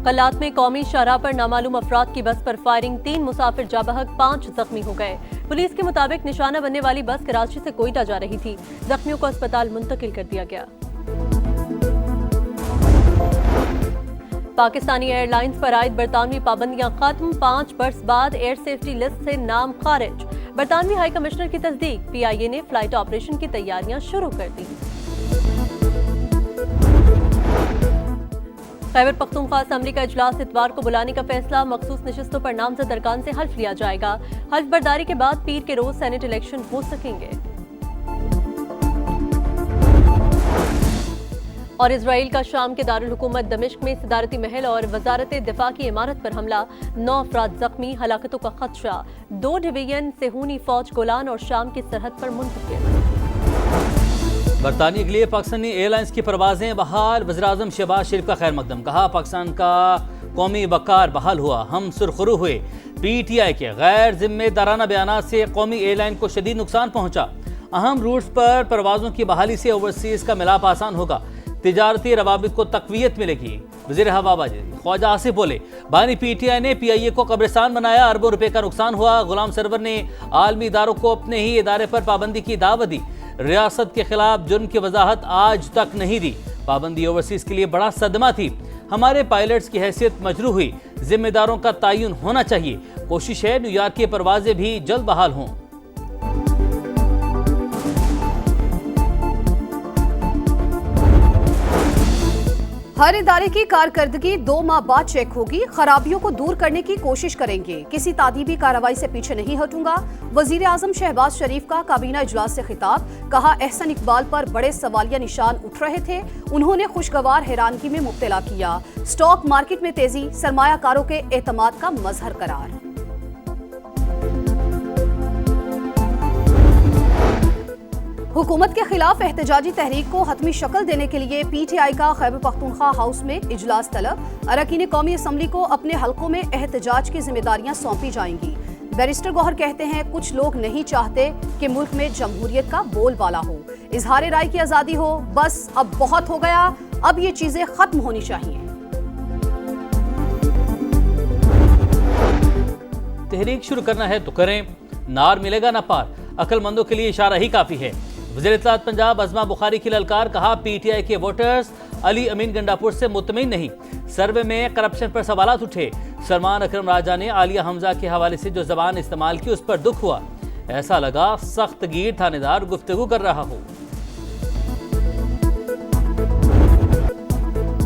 कल्लात में कौमी शाहराह पर नामालूम अफराद की बस पर फायरिंग, 3 मुसाफिर जाबहक, 5 जख्मी हो गए। पुलिस के मुताबिक निशाना बनने वाली बस कराची से कोयटा जा रही थी। जख्मियों को अस्पताल मुंतकिल कर दिया गया। पाकिस्तानी एयरलाइंस पर आयद बरतानवी पाबंदियां खत्म, 5 बरस बाद एयर सेफ्टी लिस्ट से नाम खारिज। बरतानवी हाई कमिश्नर की तस्दीक, PIA ने फ्लाइट ऑपरेशन की तैयारियां शुरू कर दी। खैबर पख्तूनख्वा असम्बली का इजलास इतवार को बुलाने का फैसला, मखसूस नशिस्तों पर नामजद अरकान से हल्फ लिया जाएगा। हल्फ बर्दारी के बाद पीर के रोज सेनेट इलेक्शन हो सकेंगे। और इजराइल का शाम के दारुल हुकूमत दमिश्क में सदारती महल और वजारत दिफा की इमारत पर हमला, 9 अफराद जख्मी, हलाकतों का खदशा। 2 डिवीजन सेहूनी फौज गोलान और शाम की सरहद पर मुंतकिल। बरतानिया के लिए पाकिस्तानी एयरलाइंस की परवाजें बहाल, वज़ीर-ए-आज़म शहबाज शरीफ का खैर मकदम, कहा पाकिस्तान का कौमी वकार बहाल हुआ, हम सुरखरू हुए। PTI के गैर जिम्मेदाराना बयान से कौमी एयरलाइन को शदीद नुकसान पहुंचा। अहम रूट्स पर परवाजों की बहाली से ओवरसीज का मिलाप आसान होगा, तिजारती रवाबित को तकवीयत मिलेगी। वज़ीर हवाबाजी ख्वाजा आसिफ बोले, बानी PTI ने PIA को कब्रिस्तान बनाया, अरबों रुपए का नुकसान हुआ। गुलाम सरवर ने आलमी इदारों को अपने ही इदारे पर पाबंदी की दावत दी। रियासत के खिलाफ जुर्म की वजाहत आज तक नहीं दी। पाबंदी ओवरसीज के लिए बड़ा सदमा थी। हमारे पायलट्स की हैसियत मजरू हुई, जिम्मेदारों का तयन होना चाहिए। कोशिश है न्यूयॉर्क की परवाजें भी जल्द बहाल हों। हर इदारे की कारकर्दगी 2 माह बाद चेक होगी, खराबियों को दूर करने की कोशिश करेंगे, किसी तादीबी कार्रवाई से पीछे नहीं हटूंगा। वजीर आजम शहबाज शरीफ का काबीना इजलास से खिताब, कहा एहसन इकबाल पर बड़े सवालिया निशान उठ रहे थे, उन्होंने खुशगवार हैरानगी में मुब्तला किया। स्टॉक मार्केट में तेजी, सरमायाकारों के एतमाद का मजहर करार। हुकूमत के खिलाफ एहतजाजी तहरीक को हतमी शक्ल देने के लिए PTI का खैबर पख्तूनख्वा हाउस में इजलास तलब। अरकान कौमी असम्बली को अपने हलकों में एहतजाज की जिम्मेदारियां सौंपी जाएंगी। बैरिस्टर गौहर कहते हैं कुछ लोग नहीं चाहते कि मुल्क में जमहूरियत का बोलबाला हो, इजहार राय की आज़ादी हो, बस अब बहुत हो गया, अब ये चीजें खत्म होनी चाहिए। तहरीक शुरू करना है तो करें, नार मिलेगा ना पार, अक्लमंदों के लिए इशारा ही काफी है। वज़ीर इत्तलात पंजाब अज़मा बुखारी की ललकार, कहा PTI के वोटर्स अली अमीन गंडापुर से मुतमिन नहीं। सर्वे में करप्शन पर सवालात उठे। सलमान अकरम राजा ने आलिया हमजा के हवाले से जो जबान इस्तेमाल की उस पर दुख हुआ, ऐसा लगा सख्त गिर थानेदार गुफ्तगू कर रहा हो।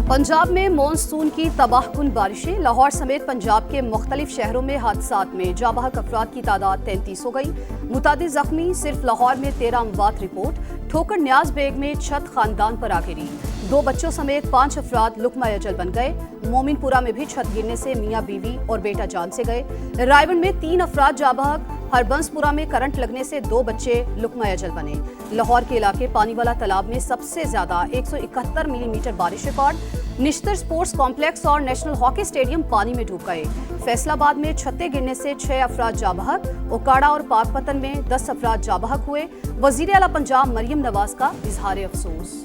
पंजाब में मॉनसून की तबाहकुन बारिशें, लाहौर समेत पंजाब के मुख्तलिफ शहरों में हादसात में जाबाहक अफराद की तादाद 33 हो गई। मुतादिद जख्मी, सिर्फ लाहौर में 13 अमवात रिपोर्ट। ठोकर न्याज बेग में छत खानदान पर आ गिरी, 2 बच्चों समेत 5 अफराद लुकमा अजल बन गए। मोमिनपुरा में भी छत गिरने से मियाँ बीवी और बेटा जान से गए। रायवन में 3 अफराद जाबाहक, हरबंसपुरा में करंट लगने से 2 बच्चे लुकमा अजल बने। लाहौर के इलाके पानीवाला तालाब में सबसे ज्यादा 171 मिलीमीटर बारिश रिकॉर्ड। निश्तर स्पोर्ट्स कॉम्प्लेक्स और नेशनल हॉकी स्टेडियम पानी में डूब गए। फैसलाबाद में छतें गिरने से 6 अफराद जाबहक, ओकाड़ा और पाकपतन में 10 अफराद जाबहक हुए। वजीर आला पंजाब मरियम नवाज का इजहार अफसोस।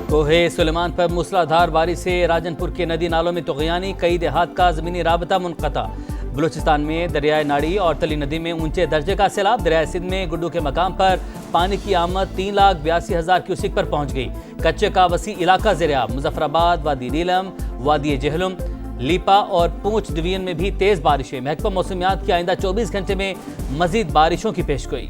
कोहे सुलेमान पर मूसलाधार बारिश से राजनपुर के नदी नालों में तुग़यानी, कई देहात का ज़मीनी राबता मुनक़ता। बलूचिस्तान में दरियाए नाड़ी और तली नदी में ऊंचे दर्जे का सैलाब। दरियाए सिंध में गुड्डू के मकाम पर पानी की आमद 3,82,000 क्यूसिक पर पहुंच गई। कच्चे का वसी इलाका ज़ेर-ए-आब। मुजफ्फराबाद, वादी नीलम, वादी जहलुम, लीपा और पूंछ डिवीजन में भी तेज़ बारिशें। महकमा मौसमियात की आइंदा 24 घंटे में मजीद बारिशों की पेशगोई।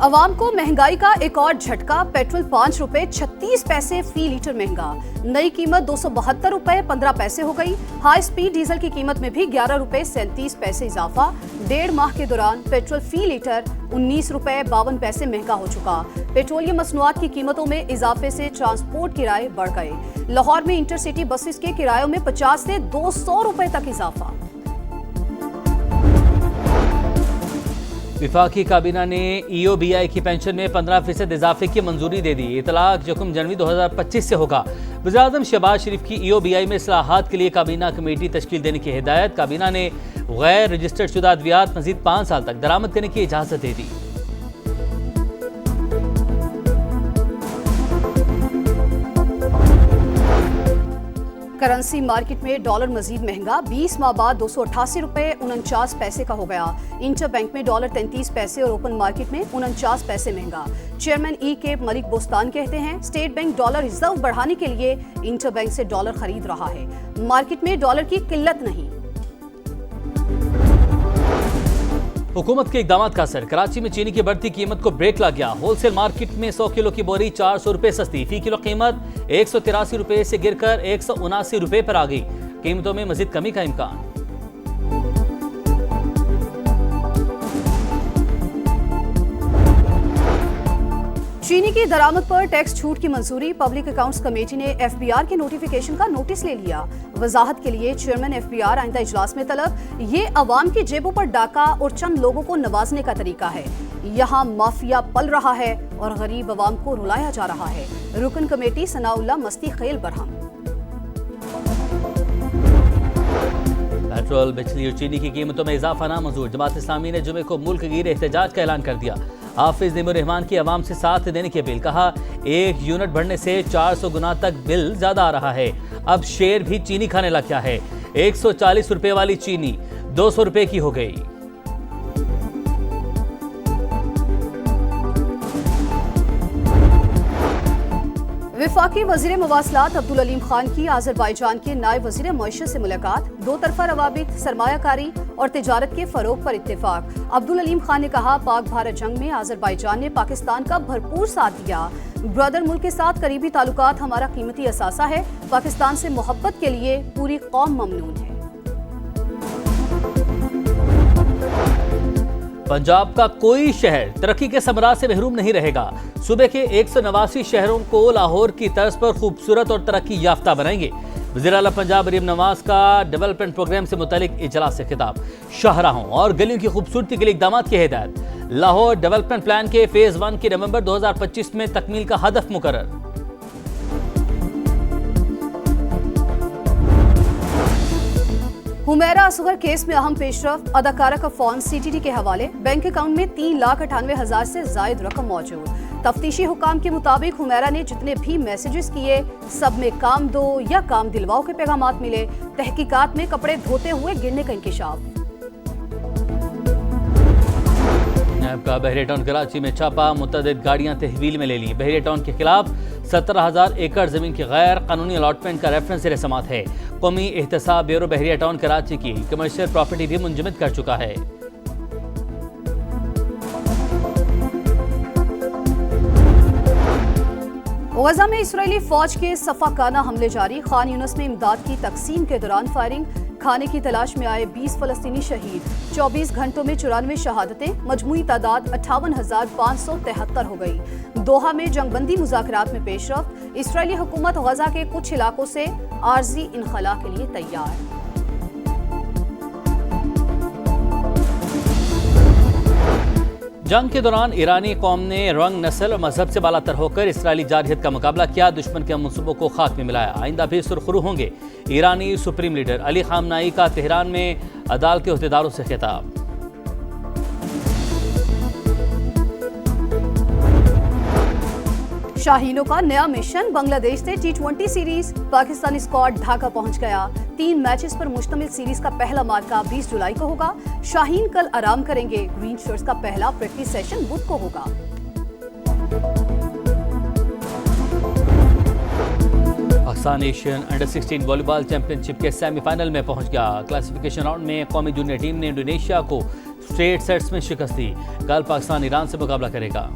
अवाम को महंगाई का एक और झटका, पेट्रोल 5 रुपए 36 पैसे फी लीटर महंगा। नई कीमत 272 रुपए 15 पैसे हो गई। हाई स्पीड डीजल की कीमत में भी 11 रुपए 37 पैसे इजाफा। 1.5 माह के दौरान पेट्रोल फी लीटर 19 रुपए 52 पैसे महंगा हो चुका। पेट्रोलियम मसनूआत की कीमतों में इजाफे से ट्रांसपोर्ट किराए बढ़ गए। लाहौर में इंटरसिटी बसेस के किरायों में 50 से 200 रुपए तक इजाफा। विफाकी काबीना ने EOBI की पेंशन में 15% इजाफे की मंजूरी दे दी। इतलाक 1 जनवरी 2025 से होगा। वज़ीर-ए-आज़म शहबाज शरीफ की EOBI में इस्लाहात के लिए काबीना कमेटी तश्कील देने की हिदायत। काबीना ने गैर रजिस्टर्ड शुदा अद्वियात मजीद 5 साल तक दरामद करने की इजाजत दे दी। करेंसी मार्केट में डॉलर मजीद महंगा, 20 माह बाद 288 रुपए 49 पैसे का हो गया। इंटर बैंक में डॉलर 33 पैसे और ओपन मार्केट में 49 पैसे महंगा। चेयरमैन के मलिक बोस्तान कहते हैं, स्टेट बैंक डॉलर रिजर्व बढ़ाने के लिए इंटर बैंक से डॉलर खरीद रहा है। मार्केट में डॉलर की किल्लत नहीं। हुकूमत के इकदाम का असर, कराची में चीनी की बढ़ती कीमत को ब्रेक लग गया। होलसेल मार्केट में 100 किलो की बोरी 400 रुपए सस्ती, फी किलो कीमत 183 रुपए से गिरकर 179 रुपए पर आ गई। कीमतों में मजीद कमी का इम्कान। चीनी की दरामद पर टैक्स छूट की मंजूरी, पब्लिक अकाउंट्स कमेटी ने एफबीआर के नोटिफिकेशन का नोटिस ले लिया। वजाहत के लिए चेयरमैन एफबीआर आइंदा इजलास में तलब। ये अवाम की जेबों पर डाका और चंद लोगों को नवाजने का तरीका है। यहाँ माफिया पल रहा है और गरीब अवाम को रुलाया जा रहा है। रुकन कमेटी सनाउल्लाह मस्ती खेल बरहम। पेट्रोल, बिजली और चीनी की कीमतों में इजाफा नामंजूर। जमात इस्लामी ने जुमे को मुल्क गिर एहतजाज का ऐलान कर दिया। हाफिज निमर रहमान की आवाम से साथ देने की अपील। कहा, 1 यूनिट बढ़ने से 400 गुना तक बिल ज्यादा आ रहा है। अब शेर भी चीनी खाने लग गया है। 140 रुपए वाली चीनी 200 रुपए की हो गई। वफाकी वजीर मवासलात अब्दुल अलीम खान की आज़रबाईजान के नायब वजीर मईशत से मुलाकात। दो तरफा रवाबित, सरमायाकारी और तिजारत के फरोग पर इत्तेफाक। अब्दुल अलीम खान ने कहा, पाक भारत जंग में आज़रबाईजान ने पाकिस्तान का भरपूर साथ दिया। ब्रदर मुल्क के साथ करीबी ताल्लुकात हमारा कीमती असासा है। पाकिस्तान से मोहब्बत के लिए पूरी कौम ममनून है। पंजाब का कोई शहर तरक्की के समराज से महरूम नहीं रहेगा। सूबे के 189 शहरों को लाहौर की तर्ज पर खूबसूरत और तरक्की याफ्ता बनाएंगे। वज़ीर आला पंजाब मरीम नवाज का डेवलपमेंट प्रोग्राम से मुतालिक इजलास से खिताब। शाहराहों और गलियों की खूबसूरती के लिए इकदाम की हिदायत। लाहौर डेवलपमेंट प्लान के फेज 1 की नवंबर 2025 में तकमील का हदफ मुकर्रर। हुमैरा असगर केस में अहम पेशरफ, अदाकारा का फोन सीटीडी के हवाले। बैंक अकाउंट में 3,98,000 से जायद रकम मौजूद। तफ्तीशी हुकाम के मुताबिक हुमैरा ने जितने भी मैसेजेस किए सब में काम दो या काम दिलवाओ के पैगामात मिले। तहकीकात में कपड़े धोते हुए गिरने का इंकिशाफ। नैब का बहरिया टाउन कराची में छापा, मुतअद्दिद गाड़ियां तहवील में ले ली। बहरिया टाउन के खिलाफ 17,000 एकड़ जमीन की गैर कानूनी अलॉटमेंट का रेफरेंस रसमात है। कौमी एहतसाब ब्यूरो बहरिया टाउन कराची की कमर्शियल प्रॉपर्टी भी मुंजमद कर चुका है। गजा में इस्राएली फौज के सफाकाना हमले जारी। खान यूनिस में इमदाद की तकसीम के दौरान फायरिंग। खाने की तलाश में आए 20 फलस्तीनी शहीद। 24 घंटों में 94 शहादतें। मजमूई तादाद 58,573 हो गई। दोहा में जंगबंदी मुज़ाकरात में पेशरफ। इस्राएली हुकूमत गजा के कुछ इलाकों से आर्जी इनखला के लिए तैयार। जंग के दौरान ईरानी कौम ने रंग, नस्ल और मजहब से बालातर होकर इसराइली जारहियत का मुकाबला किया। दुश्मन के मंसूबों को खाक में मिलाया। आइंदा भी सुरखरू होंगे। ईरानी सुप्रीम लीडर अली खामनाई का तेहरान में अदालत के अहदेदारों से खिताब। शाहीनों का नया मिशन, बांग्लादेश से T20 series. Pakistani squad Dhaka पहुंच गया। 3 मैचेस पर मुश्तमिल सीरीज का पहला मार्का 20 जुलाई को होगा। शाहीन कल आराम करेंगे। ग्रीन शर्ट्स का पहला प्रैक्टिस सेशन बुध को होगा। Pakistan Asian under 16 volleyball championship के सेमीफाइनल में पहुंच गया। क्लासिफिकेशन राउंड में कौमी जूनियर टीम ने इंडोनेशिया को स्ट्रेट सेट्स में शिकस्त दी। कल पाकिस्तान ईरान से मुकाबला करेगा।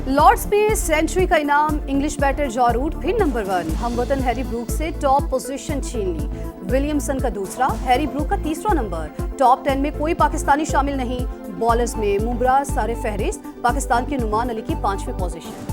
लॉर्ड्स में सेंचुरी का इनाम। इंग्लिश बैटर जॉ रूट फिर नंबर 1। हमवतन हैरी ब्रूक से टॉप पोजीशन छीन ली। विलियमसन का दूसरा, हैरी ब्रूक का तीसरा नंबर। टॉप 10 में कोई पाकिस्तानी शामिल नहीं। बॉलर्स में मुमरा सारे फहरिस्त। पाकिस्तान के नुमान अली की 5वीं पोजीशन।